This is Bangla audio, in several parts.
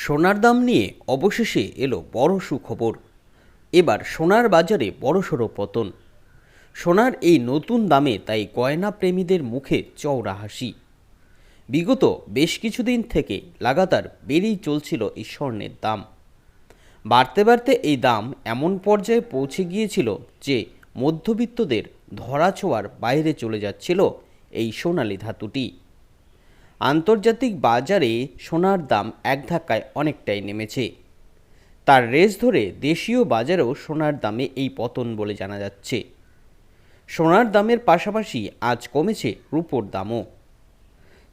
সোনার দাম নিয়ে অবশেষে এলো বড় সুখবর। এবার সোনার বাজারে বড়সড় পতন। সোনার এই নতুন দামে তাই গয়না প্রেমীদের মুখে চওড়া হাসি। বিগত বেশ কিছুদিন থেকে লাগাতার বেড়েই চলছিল এই স্বর্ণের দাম। বাড়তে বাড়তে এই দাম এমন পর্যায়ে পৌঁছে গিয়েছিল যে মধ্যবিত্তদের ধরাছোঁয়ার বাইরে চলে যাচ্ছিল এই সোনালী ধাতুটি। আন্তর্জাতিক বাজারে সোনার দাম এক ধাক্কায় অনেকটাই নেমেছে। তার রেস ধরে দেশীয় বাজারেও সোনার দামে এই পতন বলে জানা যাচ্ছে। সোনার দামের পাশাপাশি আজ কমেছে রূপোর দামও।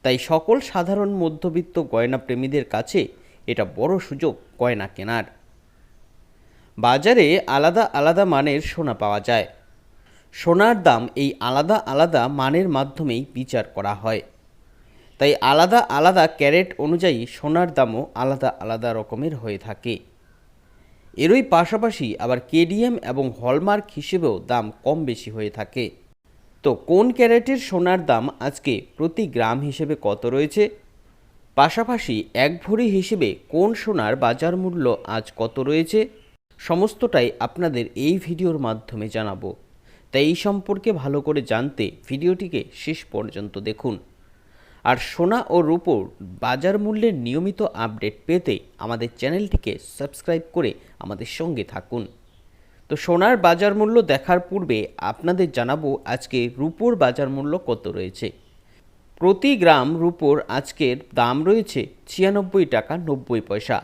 তাই সকল সাধারণ মধ্যবিত্ত গয়না প্রেমীদের কাছে এটা বড় সুযোগ গয়না কেনার। বাজারে আলাদা আলাদা মানের সোনা পাওয়া যায়। সোনার দাম এই আলাদা আলাদা মানের মাধ্যমেই বিচার করা হয়। তাই আলাদা আলাদা ক্যারেট অনুযায়ী সোনার দামও আলাদা আলাদা রকমের হয়ে থাকে। এরই পাশাপাশি আবার কেডিএম এবং হলমার্ক হিসেবেও দাম কম বেশি হয়ে থাকে। তো কোন ক্যারেটের সোনার দাম আজকে প্রতি গ্রাম হিসেবে কত রয়েছে, পাশাপাশি এক ভরি হিসেবে কোন সোনার বাজার মূল্য আজ কত রয়েছে, সমস্তটাই আপনাদের এই ভিডিওর মাধ্যমে জানাবো। তাই এই সম্পর্কে ভালো করে জানতে ভিডিওটিকে শেষ পর্যন্ত দেখুন। আর সোনা ও রূপোর বাজার মূল্যের নিয়মিত আপডেট পেতে আমাদের চ্যানেলটিকে সাবস্ক্রাইব করে আমাদের সঙ্গে থাকুন। তো সোনার বাজার মূল্য দেখার পূর্বে আপনাদের জানাবো আজকে রূপোর বাজার মূল্য কত রয়েছে। প্রতি গ্রাম রূপোর আজকের দাম রয়েছে 96 টাকা 90 পয়সা।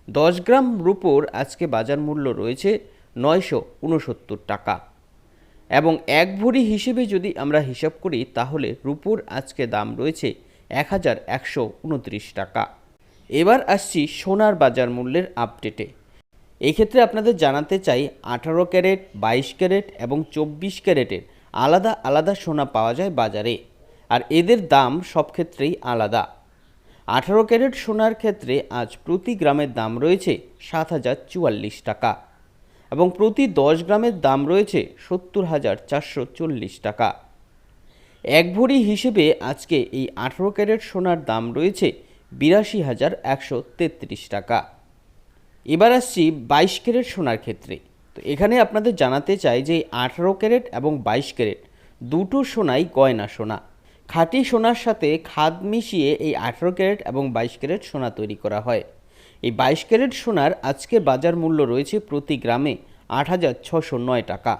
10 গ্রাম রূপোর আজকে বাজার মূল্য রয়েছে 969 টাকা। এবং এক ভরি হিসেবে যদি আমরা হিসাব করি তাহলে রূপোর আজকে দাম রয়েছে 1129 টাকা। এবার আসছি সোনার বাজার মূল্যের আপডেটে। এক্ষেত্রে আপনাদের জানাতে চাই 18 ক্যারেট, 22 ক্যারেট এবং 24 ক্যারেটের আলাদা আলাদা সোনা পাওয়া যায় বাজারে, আর এদের দাম সব ক্ষেত্রেই আলাদা। 18 ক্যারেট সোনার ক্ষেত্রে আজ প্রতি গ্রামের দাম রয়েছে 7044 টাকা এবং প্রতি 10 গ্রামের দাম রয়েছে 70,440 টাকা। এক ভরি হিসেবে আজকে এই 18 ক্যারেট সোনার দাম রয়েছে 82,133 টাকা। এবার আসছি 22 ক্যারেট সোনার ক্ষেত্রে। তো এখানে আপনাদের জানাতে চাই যে 18 ক্যারেট এবং 22 ক্যারেট দুটো সোনাই গয়না সোনা। খাঁটি সোনার সাথে খাদ মিশিয়ে এই 18 ক্যারেট এবং 22 ক্যারেট সোনা তৈরি করা হয়। এই 22 ক্যারেট সোনার আজকে বাজার মূল্য রয়েছে প্রতি গ্রামে 8,609 টাকা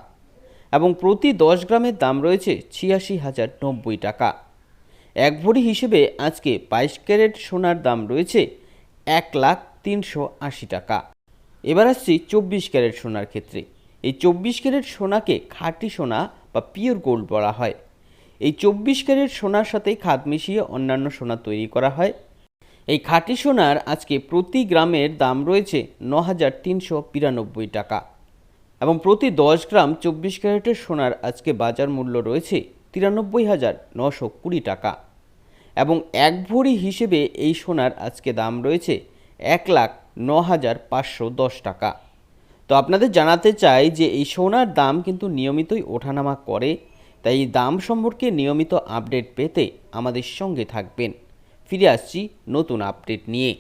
এবং প্রতি 10 গ্রামের দাম রয়েছে 86,090 টাকা। এক ভরি হিসেবে আজকে 22 ক্যারেট সোনার দাম রয়েছে 1,03,80 টাকা। এবার আসছি 24 ক্যারেট সোনার ক্ষেত্রে। এই 24 ক্যারেট সোনাকে খাঁটি সোনা বা পিওর গোল্ড বলা হয়। এই 24 ক্যারেট সোনার সাথে খাদ মিশিয়ে অন্যান্য সোনা তৈরি করা হয়। এই খাঁটি সোনার আজকে প্রতি গ্রামের দাম রয়েছে 9,392 টাকা এবং প্রতি 10 গ্রাম 24 ক্যারেটের সোনার আজকে বাজার মূল্য রয়েছে 93,920 টাকা এবং এক ভরি হিসেবে এই সোনার আজকে দাম রয়েছে 1,09,510 টাকা। তো আপনাদের জানাতে চাই যে এই সোনার দাম কিন্তু নিয়মিতই ওঠানামা করে, তাই এই দাম সম্পর্কে নিয়মিত আপডেট পেতে আমাদের সঙ্গে থাকবেন। ফিরে আসছি নতুন আপডেট নিয়ে।